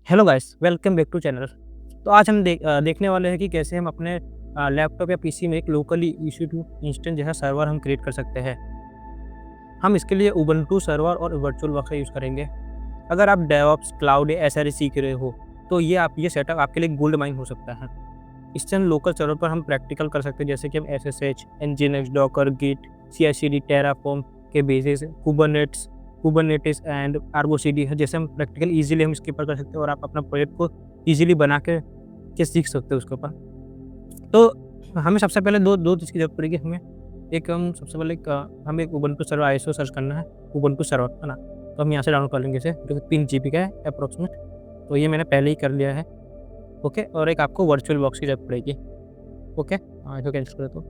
Hello guys, welcome back to channel. तो आज हम देखने वाले हैं कि कैसे हम अपने लैपटॉप या पीसी में एक लोकली ईसी टू इंस्टेंस जैसा सर्वर हम क्रिएट कर सकते हैं। हम इसके लिए उबंटू सर्वर और वर्चुअल बॉक्स का यूज़ करेंगे। अगर आप डेवऑप्स, क्लाउड या एसआरई सीख रहे हो, तो ये सेटअप आपके लिए गोल्ड माइन हो सकता है। इससे हम लोकल सर्वर पर हम प्रैक्टिकल कर सकते हैं, जैसे कि हम SSH, NGINX, docker, git, CICD, Terraform के basis, Kubernetes and Argo CD है, जैसे हम प्रैक्टिकल इजीली हम इसके ऊपर कर सकते हैं और आप अपना प्रोजेक्ट को इजीली बना के सीख सकते हो उसके ऊपर। तो हमें सबसे पहले दो दो चीज़ की ज़रूरत पड़ेगी हमें। एक हम सबसे पहले हमें एक उबंटू सर्वर आईएसओ सर्च करना है, उबंटू सर्वर, है ना? तो हम यहाँ से डाउनलोड कर लेंगे इसे, जो कि 3 जीबी का है अप्रॉक्सिमेट। तो ये मैंने पहले ही कर लिया है, ओके। और एक आपको वर्चुअल बॉक्स की ज़रूरत पड़ेगी, ओके। इसको कैंसिल कर देता हूँ।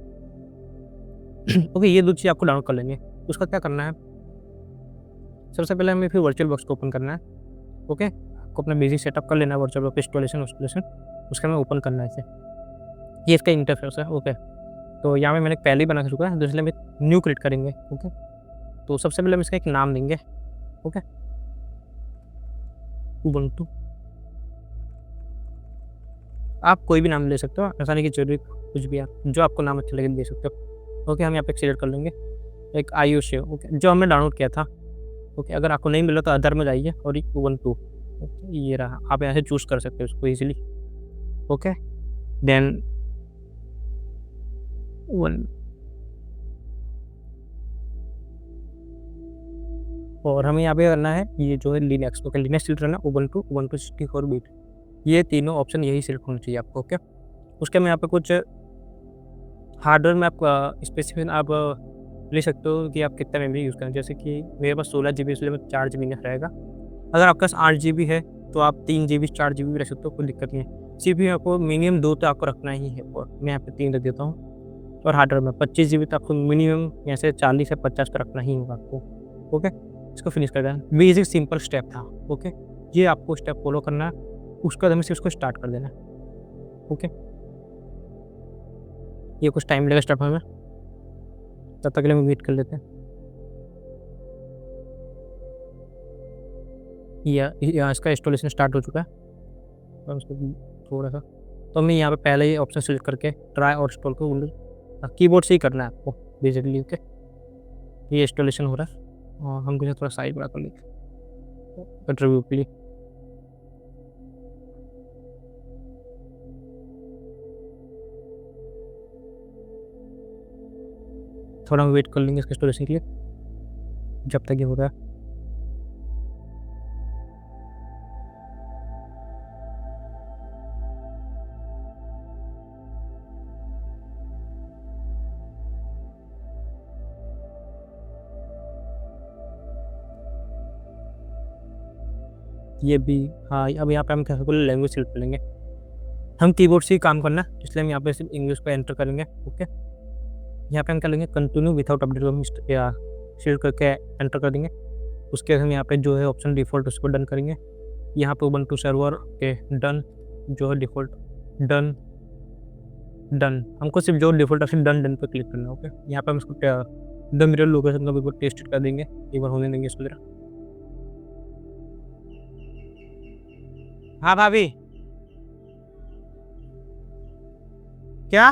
ओके, ये 2 चीज़ आपको डाउनलोड कर लेंगे। उसका क्या करना है, सबसे पहले हमें फिर वर्चुअल बॉक्स को ओपन करना है, ओके। आपको अपना बेसिक सेटअप कर लेना है, वर्चुअल बॉक्स इंस्टॉलेशन उसका हमें ओपन करना है इसे। ये इसका इंटरफेस है, ओके। तो यहाँ पे मैंने पहले ही बना के चुका है, तो इसलिए हम एक न्यू क्रिएट करेंगे, ओके। तो सबसे पहले हम इसका एक नाम देंगे, ओके, उबंटू। आप कोई भी नाम ले सकते हो, ऐसा नहीं कि ज़रूरी कुछ भी, आप जो आपको नाम अच्छा लगे दे सकते हो, ओके। हम यहाँ पे सिलेक्ट कर लेंगे एक आईओ, ओके, जो हमने डाउनलोड किया था, ओके। अगर आपको नहीं मिला तो अदर में जाइए और एक उबंटू, ओके, ये रहा। आप यहाँ से चूज़ कर सकते हो इसको ईज़िली, ओके। देन वन, और हमें यहाँ पे करना है ये जो है लिनक्स, ओके। लिनक्स सिलेक्ट करना है, उबंटू 64 बिट, ये तीनों ऑप्शन यही सिलेक्ट होना चाहिए आपको, ओके। उसके में यहाँ पे कुछ हार्डवेयर में आप स्पेसिफिकेशन आप ले सकते हो कि आप कितना मेमोरी यूज़ करें। जैसे कि मेरे पास 16 जीबी, इसलिए मैं 4 जीबी नहीं रहेगा। अगर आपके पास 8 जीबी है तो आप 3 जीबी 4 जीबी भी रख सकते हो, कोई दिक्कत नहीं है। सीपीयू आपको मिनिमम 2 तो आपको रखना ही है, और मैं यहाँ पे 3 रख देता हूँ। और हार्डवेयर में 25 जीबी तो आपको मिनिमम यहाँ से 40 से 50 पे रखना ही होगा आपको, ओके। इसको फिनिश कर देना। बेसिक सिंपल स्टेप था, ओके। ये आपको स्टेप फॉलो करना है, उसके बाद हमें सिर्फ उसको स्टार्ट कर देना है, ओके। ये कुछ टाइम लगेगा स्टार्ट होने में, तब तक के लिए हम वेट कर लेते हैं। या इसका इंस्टॉलेशन स्टार्ट हो चुका है, और उसको थोड़ा सा, तो मैं यहाँ पे पहले ही ऑप्शन सेलेक्ट करके ट्राई और इंस्टॉल को कीबोर्ड से ही करना है आपको बेसिकली, ओके। ये इंस्टॉलेशन हो रहा है, और हम कुछ थोड़ा साइड बड़ा कर लेते रिव्यू के लिए। थोड़ा हम वेट कर लेंगे इसके इंस्टॉलेशन के लिए, जब तक ये हो रहा है। ये भी, हाँ, अब यहाँ पे हम क्या लैंग्वेज सिलेक्ट कर लेंगे। हम कीबोर्ड से ही काम करना है, इसलिए हम यहाँ पे सिर्फ इंग्लिश को एंटर करेंगे, ओके। यहाँ पे हम कर लेंगे कंटिन्यू विदाउट अपडेट, हम या सिलेक्ट करके एंटर कर देंगे। उसके बाद हम यहाँ पे जो है ऑप्शन डिफ़ॉल्ट, उसको डन करेंगे। यहाँ पे उबंटू सर्वर के डन, जो है डिफ़ॉल्ट डन, डन। हमको सिर्फ जो डिफ़ॉल्ट ऑप्शन डन पे क्लिक करना है, ओके। यहाँ पे हम इसको द मिरर लोकेशन का भी टेस्ट कर देंगे, एक बार होने देंगे इसको ज़रा। हाँ भाभी, क्या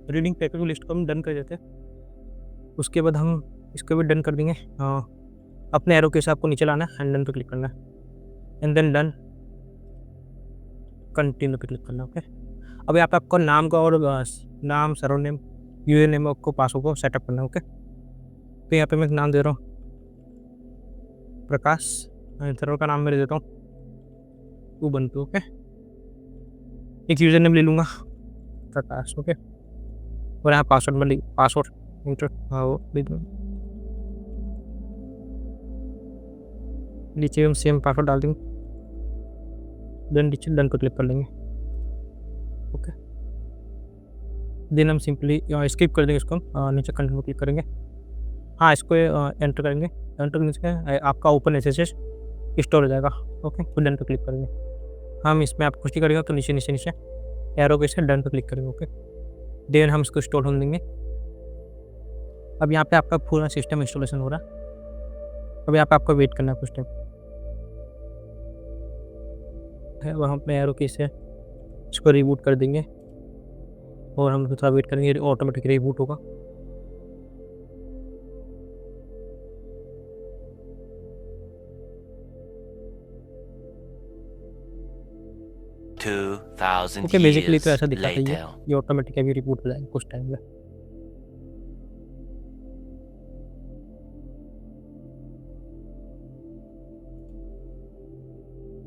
रीडिंग पैकेज लिस्ट को हम डन कर देते हैं। उसके बाद हम इसको भी डन कर देंगे। अपने एरो के साथ आपको नीचे लाना है एंड डन पे क्लिक करना है, एंड देन डन, कंटिन्यू पे क्लिक करना है, ओके। अब यहाँ पे आपको नाम का और नाम, सर्वर नेम, यूजर नेम, आपको पासवर्ड को सेटअप करना है, ओके। तो यहाँ पे मैं एक नाम दे रहा हूँ प्रकाश, सर्वर का नाम मैं दे देता हूँ उबंटू, ओके। एक यूजर नेम ले लूँगा प्रकाश, ओके। और यहाँ पासवर्ड इंटर, हाँ वो नीचे हम सेम पासवर्ड डाल देंगे, देन नीचे डन को क्लिक कर लेंगे, ओके। देन हम सिंपली स्किप कर देंगे इसको, नीचे कंटिन्यू क्लिक करेंगे। हाँ, इसको एंटर करेंगे, एंटर करने से आपका ओपन एसएसएच स्टोर हो जाएगा, ओके। तो डन पे क्लिक करेंगे। हम इसमें आप कुछ ही करेंगे तो नीचे एरो के से डन पे क्लिक करेंगे, ओके। देन हम इसको इंस्टॉल होने देंगे। अब यहाँ पे आपका पूरा सिस्टम इंस्टॉलेशन हो रहा है। अब यहाँ पे आपको वेट करना है कुछ टाइम। रिबूट है वहाँ पे एरो की से इसको रिबूट कर देंगे और हम थोड़ा वेट करेंगे, ऑटोमेटिक रिबूट होगा। ओके, बेसिकली तो ऐसा दिखाता ही है, ये ऑटोमेटिक अभी रिबूट हो जाएगा कुछ टाइम में।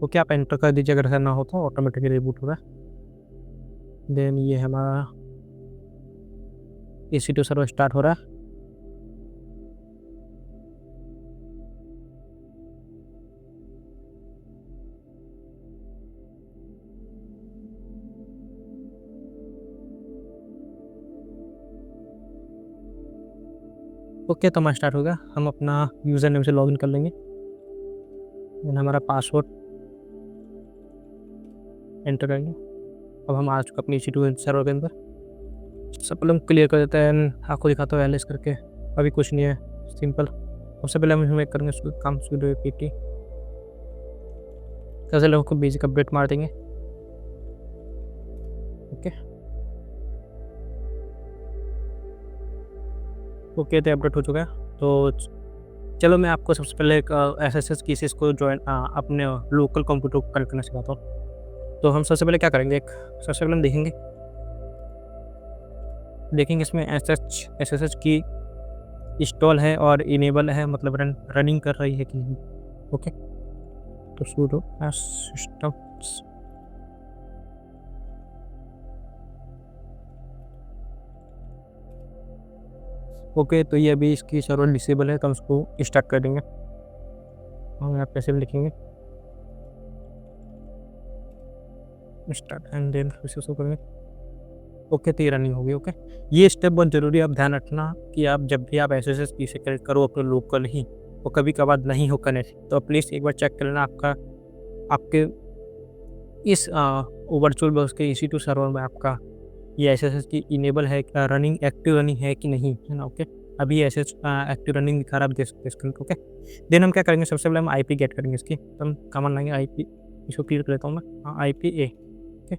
ओके, आप एंटर कर दीजिए अगर ऐसा ना हो तो, ऑटोमेटिकली रिबूट होगा। देन ये हमारा EC2 सर्वर स्टार्ट हो रहा है। ओके, तो हमारा स्टार्ट होगा। हम अपना यूज़र नेम से लॉगिन कर लेंगे, देन हमारा पासवर्ड एंटर करेंगे। अब हम आ चुके अपनी EC2 सर्वर के अंदर। सबसे पहले हम क्लियर कर देते हैं, आपको दिखाता हूँ एलिस करके। अभी कुछ नहीं है, सिंपल। सबसे पहले हम एक करेंगे उसको काम sudo apt। कैसे लोगों को बेसिक अपडेट मार देंगे। ओके, तो अपडेट हो चुका है। तो चलो मैं आपको सबसे पहले एक SSH कीसेस को ज्वाइन अपने लोकल कंप्यूटर को कनेक्ट करना सिखाता हूँ। तो हम सबसे पहले क्या करेंगे, सबसे पहले हम देखेंगे इसमें SSH की इंस्टॉल है और इनेबल है, मतलब रनिंग कर रही है कि नहीं। ओके, तो sudo system। ओके, तो ये अभी इसकी सर्वर डिसेबल है, तो हम उसको स्टार्ट कर देंगे। हम यहाँ पे सिर्फ लिखेंगे स्टार्ट एंड देन फिर से करेंगे। ओके, तो ये रनिंग होगी। ओके, ये स्टेप बहुत ज़रूरी है, आप ध्यान रखना कि आप जब भी आप SSH की से कनेक्ट करो अपने लोकल ही, वो कभी कभार नहीं हो कनेक्ट, तो प्लीज़ एक बार चेक कर लेना आपके इस वर्चुअल बॉक्स के EC2 सर्वर में आपका ये SSH की इनेबल है, रनिंग एक्टिव रनिंग है कि नहीं, है ना। ओके, अभी SSH एक्टिव रनिंग दिखा रहा है, आप देख सकते हैं स्क्रीन पे। ओके, देन हम क्या करेंगे, सबसे पहले हम IP गेट करेंगे इसकी। तो हम कमांड लाएंगे IP, इसको क्लियर कर लेता हूँ मैं, IPA। ओके,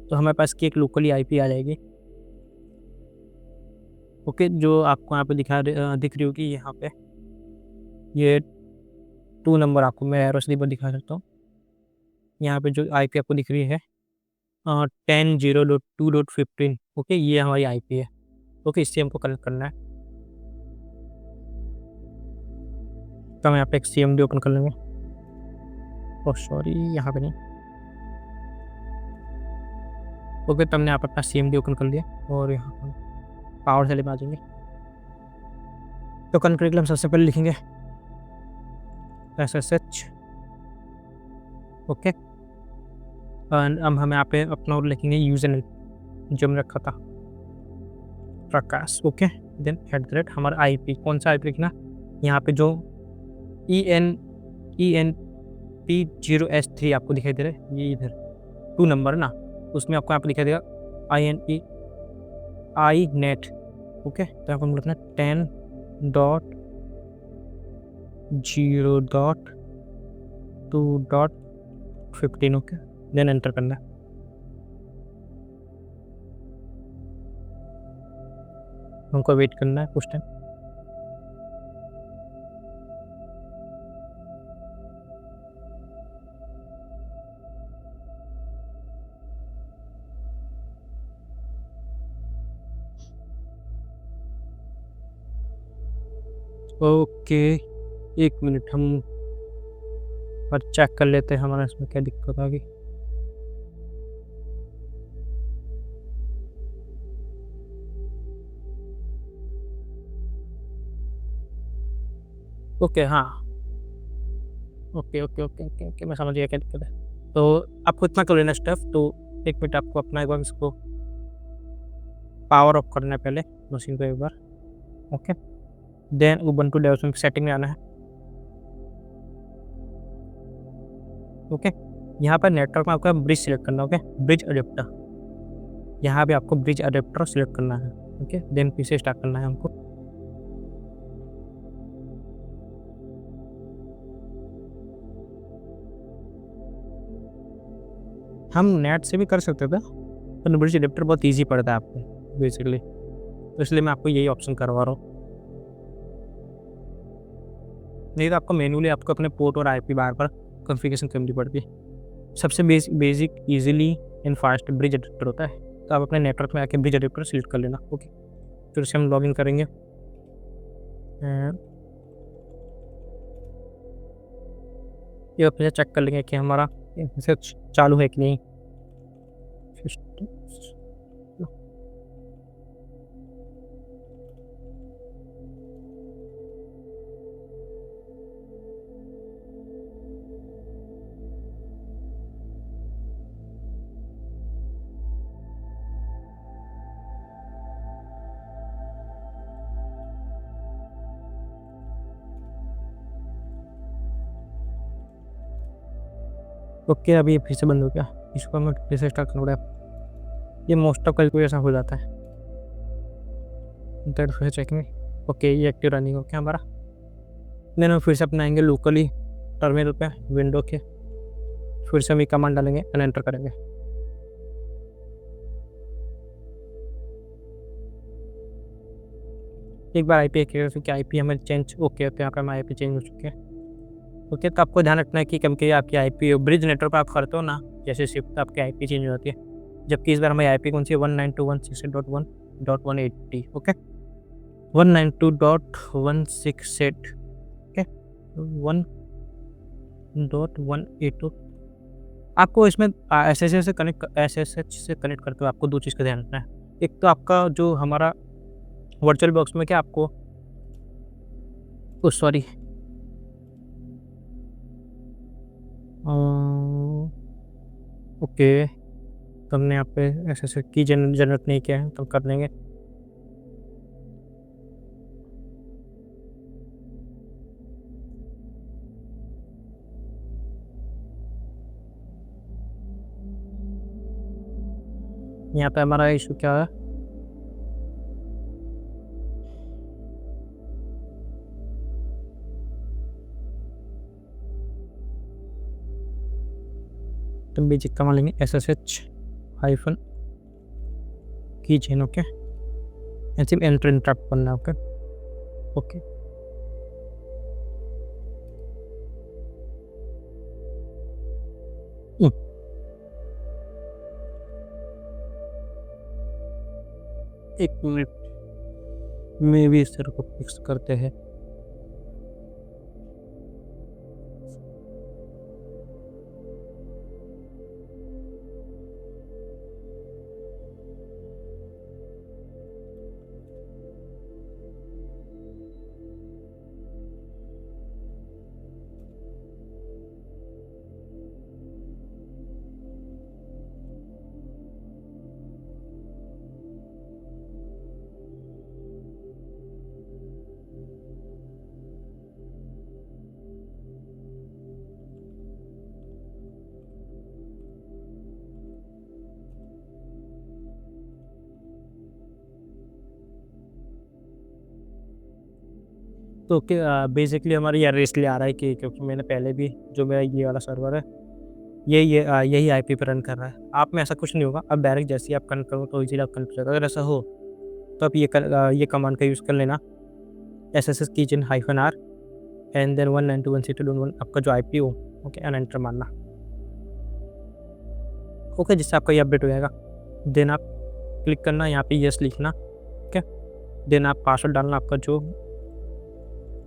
तो हमारे पास की एक लोकली IP आ जाएगी। ओके, जो आपको यहाँ पे दिख रही होगी यहाँ पे, ये 2 नंबर आपको मैं एरो स्लिप पर दिखा सकता हूँ। यहाँ पे जो IP आपको दिख रही है 10.0.2.15। ओके, ये हमारी IP है। ओके, इससे हमको कनेक्ट करना है। तो हम यहाँ पे एक CMD ओपन कर लेंगे। ओह सॉरी, यहाँ पे नहीं। ओके, तो हमने यहाँ पर अपना CMD ओपन कर लिया और यहाँ पर पावर सेल में आ जाएंगे। तो कनेक्ट करने के लिए हम सबसे पहले लिखेंगे SSH। ओके, अब हम यहाँ पे अपना और लिखेंगे यूजर नेम जो हमने रखा था, प्रकाश। ओके, देन हमारा IP, कौन सा IP लिखना, यहाँ पे जो ENP0S3 आपको दिखाई दे रहा है, ये इधर 2 नंबर ना, उसमें आपको यहाँ पे दिखाई देगा inet। ओके, तो आपको लिखना 10.0.2.15। ओके, देन एंटर करना है। हमको वेट करना है कुछ टाइम। ओके, 1 मिनट हम और चेक कर लेते हैं हमारा इसमें क्या दिक्कत आ गई। ओके, हाँ, ओके, मैं समझ गया क्या दिक्कत है। तो आपको इतना कर लेना स्टेप। तो 1 मिनट आपको अपना एक बार इसको पावर ऑफ करना है पहले मशीन को एक बार। Okay, then Ubuntu development setting में आना है। ओके, यहाँ पर नेटवर्क में आपका ब्रिज सिलेक्ट करना है। ओके, ब्रिज अडेप्टर, यहाँ पे आपको ब्रिज अडेप्टर सिलेक्ट करना है। ओके, देन फिर से स्टार्ट करना है हमको। हम नेट से भी कर सकते थे, पर ब्रिज अडेप्टर बहुत ईज़ी पड़ता है आपको बेसिकली, तो इसलिए मैं आपको यही ऑप्शन करवा रहा हूँ। नहीं तो आपको मैन्युअली आपको अपने पोर्ट और आईपी बार-बार कॉन्फ़िगरेशन करनी पड़ती है। सबसे basic, easily and fast bridge adapter होता है, तो आप अपने नेटवर्क में आके ब्रिज अडेप्टर सेलेक्ट कर लेना, ओके। फिर से हम लॉगिन करेंगे। ये फिर से चेक कर लेंगे कि हमारा मैसेज चालू है कि नहीं। ओके, अभी ये फिर से बंद हो गया। इसको हमें फिर से स्टार्ट करना पड़ेगा। ये मोस्ट ऑफ कभी-कभी ऐसा हो जाता है। इंटरनेट फिर से चेकिंग। ओके, ये एक्टिव रनिंग हो गया हमारा। देन हम फिर से अपना आएंगे लोकली टर्मिनल पे विंडो के, फिर से हम ये कमांड डालेंगे एंड एंटर करेंगे। एक बार आईपी क्योंकि आईपी हमें चेंज ओके होते हैं, यहाँ पे हमारे आईपी चेंज हो चुके हैं। ओके, तो आपको ध्यान रखना है कि कभी आपकी आईपी ब्रिज नेटवर्क पर आप करते हो ना, जैसे शिफ्ट आपकी आईपी चेंज हो जाती है, जबकि इस बार हमारी आईपी कौन सी है 192.168.1.180। Okay, 192.168 okay 1.182। आपको इसमें एसएसएच से कनेक्ट करते हुए आपको दो चीज़ का ध्यान रखना है। एक तो आपका जो हमारा वर्चुअल बॉक्स में क्या आपको सॉरी ओके, तो हमने यहाँ पे एसएसएच की जनरेट नहीं किया है, तो कर लेंगे। यहाँ पे हमारा इशू क्या है, तो बेसिक कमा लेंगे एसएसएच हाइफन की चेन। ओके, सिर्फ एंटर इंटरप्ट करना है। ओके ओके, एक मिनट में भी इस तरह को फिक्स करते हैं। तो ओके, बेसिकली हमारी एरर इसलिए आ रहा है कि क्योंकि मैंने पहले भी जो मेरा ये वाला सर्वर है यही आईपी पे रन कर रहा है। आप में ऐसा कुछ नहीं होगा, अब डायरेक्ट जैसे ही आप कनेक्ट करो तो इजीली आप कनेक्ट हो जाएगा। अगर ऐसा हो तो आप ये कमांड का यूज़ कर लेना, SSH keychain hyphen r and then 192.168.1 आपका जो आईपी हो, ओके, एंड एंटर मारना। ओके, जिससे आपका ये अपडेट हो जाएगा। देन आप क्लिक करना, यहाँ पे यस लिखना, ओके। देन आप पासवर्ड डालना आपका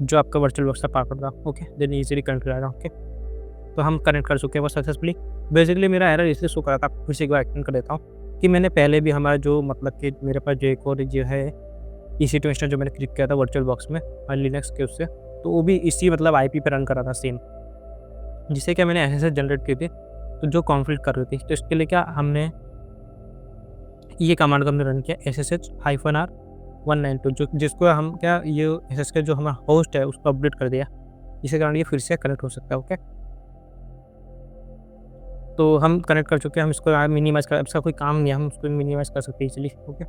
जो आपका वर्चुअल बॉक्स का पासवर्ड था, ओके। देन ईजिली कनेक्ट हो जाएगा। ओके, तो हम कनेक्ट कर चुके हैं वो सक्सेसफुली। बेसिकली मेरा एरर इसलिए शो कर रहा था, फिर से एक बार एक्सप्लेन कर देता हूँ कि मैंने पहले भी हमारा जो मतलब कि मेरे पास जो एक और जो है EC2 इंस्टेंस जो मैंने क्लिक किया था वर्चुअल बॉक्स में लिनक्स के उससे, तो वो भी इसी मतलब आईपी पे रन कर रहा था सेम, जिससे क्या मैंने एसएसएच जनरेट की थी, तो जो कॉन्फ्लिक्ट कर रही थी, तो इसके लिए क्या हमने ये कमांड को हमने रन किया SSH -R 192 जिसको हम क्या ये SSH का जो हमारा होस्ट है उसको अपडेट कर दिया, जिसके कारण ये फिर से कनेक्ट हो सकता है। ओके, तो हम कनेक्ट कर चुके हैं, हम इसको मिनिमाइज़ कर, इसका कोई काम नहीं है, हम उसको मिनिमाइज़ कर सकते हैं इजीली। ओके,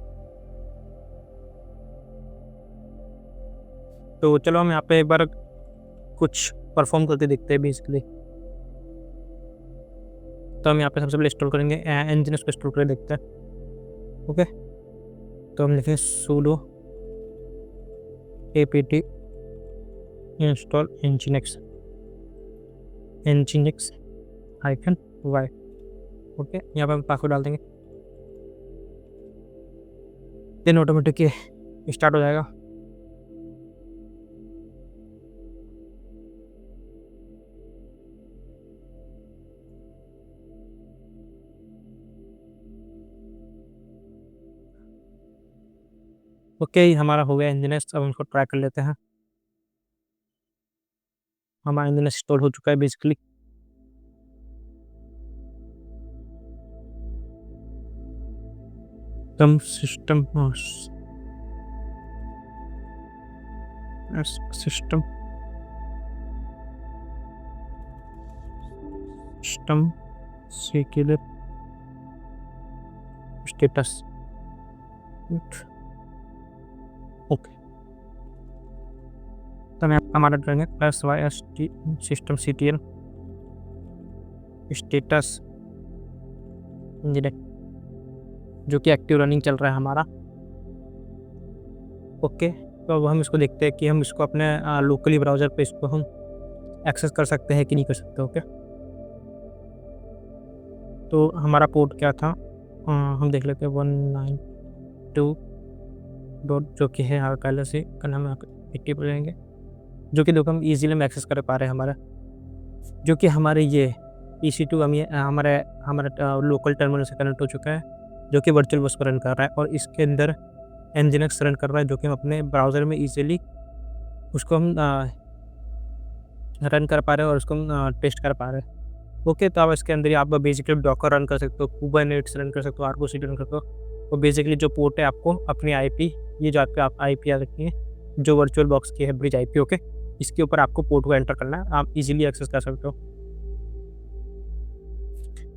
तो चलो हम यहाँ पे एक बार कुछ परफॉर्म करके देखते हैं बेसिकली। तो हम यहाँ पे सबसे पहले इंस्टॉल करेंगे एनजीएनएक्स को इंस्टॉल करके देखते हैं। ओके, तो हम लिखेंगे sudo apt install nginx -y। Okay, यहाँ पे हम पासवर्ड डाल देंगे, देन ऑटोमेटिक ये स्टार्ट हो जाएगा। ओके, हमारा हो गया nginx। अब हम इसको ट्राई कर लेते हैं। हमारा nginx इंस्टॉल हो चुका है basically. System system system secular status. Okay, तो मैं हमारा ड्राइंग है +YST सिस्टम CTL स्टेटस जो कि एक्टिव रनिंग चल रहा है हमारा। ओके, तो अब हम इसको देखते हैं कि हम इसको अपने लोकली ब्राउज़र पे इसको हम एक्सेस कर सकते हैं कि नहीं कर सकते। ओके, तो हमारा पोर्ट क्या था, हम देख लेते हैं 192 जो कि है पहले से करना हम 80 पर जाएंगे, जो कि देखो हम ईजिली हम एक्सेस कर पा रहे हैं हमारा, जो कि हमारे ये EC2 हम ये हमारा लोकल टर्मिनल से कनेक्ट हो चुका है, जो कि वर्चुअल बस पर रन कर रहा है और इसके अंदर nginx रन कर रहा है, जो कि हम अपने ब्राउज़र में ईजिली उसको हम रन कर पा रहे हैं और उसको हम टेस्ट कर पा रहे हैं। ओके, तो आप इसके अंदर ही आप बेसिकली डॉकर रन कर सकते हो, कुबरनेटिस रन कर सकते हो, आर्गो CD रन कर सकते हो। और बेसिकली जो पोर्ट है आपको अपनी IP, ये जो आपके आप IP याद रखिए, जो वर्चुअल बॉक्स की है ब्रिज IP। ओके, इसके ऊपर आपको पोर्ट को एंटर करना है, आप इजीली एक्सेस कर सकते हो।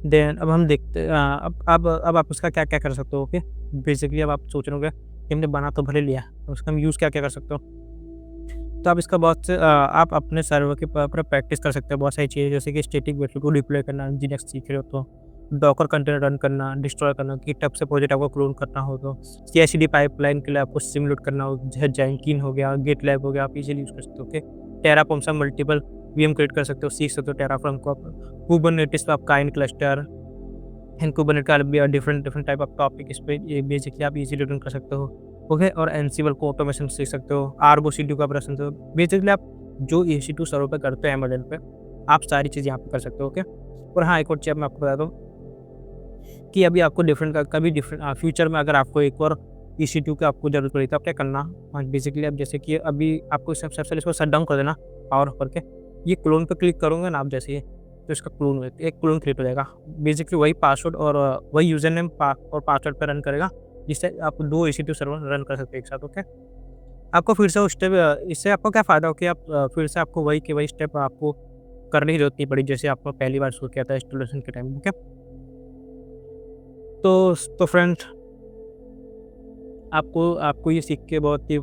देन अब हम देखते हैं अब आप उसका क्या-क्या कर सकते हो। ओके, बेसिकली अब आप सोच रहे होंगे कि हमने बना तो भले लिया, तो उसका हम यूज़ क्या-क्या कर सकते हो। तो आप इसका बहुत से आप अपने सर्वर के ऊपर प्रैक्टिस कर सकते हो बहुत सारी चीज़ें, जैसे कि स्टैटिक वेरिएबल को डिप्लॉय करना, nginx सीख रहे हो तो, डॉकर कंटेनर रन करना, डिस्ट्रॉय करना, गिटहब से प्रोजेक्ट आपको क्लोन करना हो तो, CI/CD पाइपलाइन के लिए आपको सिमुलेट करना हो, जेंकिन हो गया, गिटलैब हो गया, आप इजीली यूज़ कर सकते हो। ओके, टेराफॉर्म से मल्टीपल VM क्रिएट कर सकते हो, सीख सकते हो टेराफॉर्म को आप। कुबरनेटिस पे आप काइन क्लस्टर एंड कुबरनेटिस का भी डिफरेंट टाइप ऑफ टॉपिक इस पे ये बेसिकली आप इजीली रन कर सकते हो। ओके, और एनसिबल को ऑटोमेशन सीख सकते हो, आर्गो CD को आप रन सकते हो। बेसिकली आप जो EC2 सर्वर पे करते हो अमेज़न पे, आप सारी चीज़ यहाँ पे कर सकते हो। ओके, और हाँ, एक और चीज़ मैं आपको बता दूँ कि अभी आपको कभी फ्यूचर में अगर आपको एक और EC2 की आपको ज़रूरत पड़ी तो आप क्या करना, बेसिकली आप जैसे कि अभी आपको सबसे पहले इसको शट डाउन कर देना पावर ऑफ करके। ये क्लोन पे क्लिक करोगे ना आप जैसे ही, तो इसका एक क्लोन क्रिएट हो जाएगा। बेसिकली वही पासवर्ड और वही यूज़र नेम और पासवर्ड पे रन करेगा, जिससे आप 2 EC2 सर्वर रन कर सकते हैं एक साथ। ओके, आपको फिर से वो स्टेप, इससे आपको क्या फ़ायदा हो कि आप फिर से आपको वही के वही स्टेप आपको करने की ज़रूरत नहीं पड़ी, जैसे आपको पहली बार शुरू किया था इंस्टॉलेशन के टाइम। ओके, तो फ्रेंड, आपको ये सीख के बहुत ही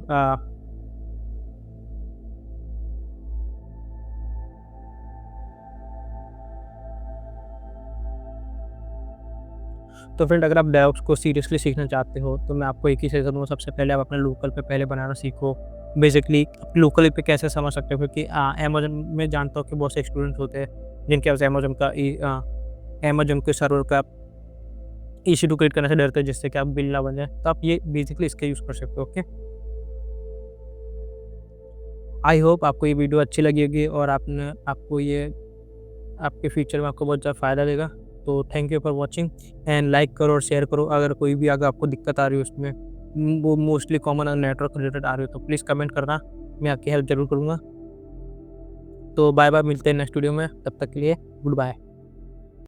तो फ्रेंड, अगर आप डेवऑप्स को सीरियसली सीखना चाहते हो तो मैं आपको एक ही सजेशन दूँगा, सबसे पहले आप अपने लोकल पे पहले बनाना सीखो। बेसिकली लोकल पे कैसे समझ सकते हो, क्योंकि अमेज़न में जानता हूँ कि बहुत से स्टूडेंट्स होते हैं जिनके पास अमेज़न के सर्वर का EC2 क्रिएट करने से डरते हैं, जिससे कि आप बिल ना बन जाए। तो आप ये बेसिकली इसका यूज़ कर सकते हो। ओके, आई होप आपको ये वीडियो अच्छी लगी होगी और आपको ये आपके फ्यूचर में आपको बहुत ज़्यादा फ़ायदा देगा। तो thank you for watching and like करो और शेयर करो। अगर आपको दिक्कत आ रही है उसमें, वो मोस्टली कॉमन नेटवर्क रिलेटेड आ रही हो, तो प्लीज़ कमेंट करना, मैं आपकी हेल्प ज़रूर करूँगा। तो बाय बाय, मिलते हैं नेक्स्ट वीडियो में, तब तक के लिए गुड बाय।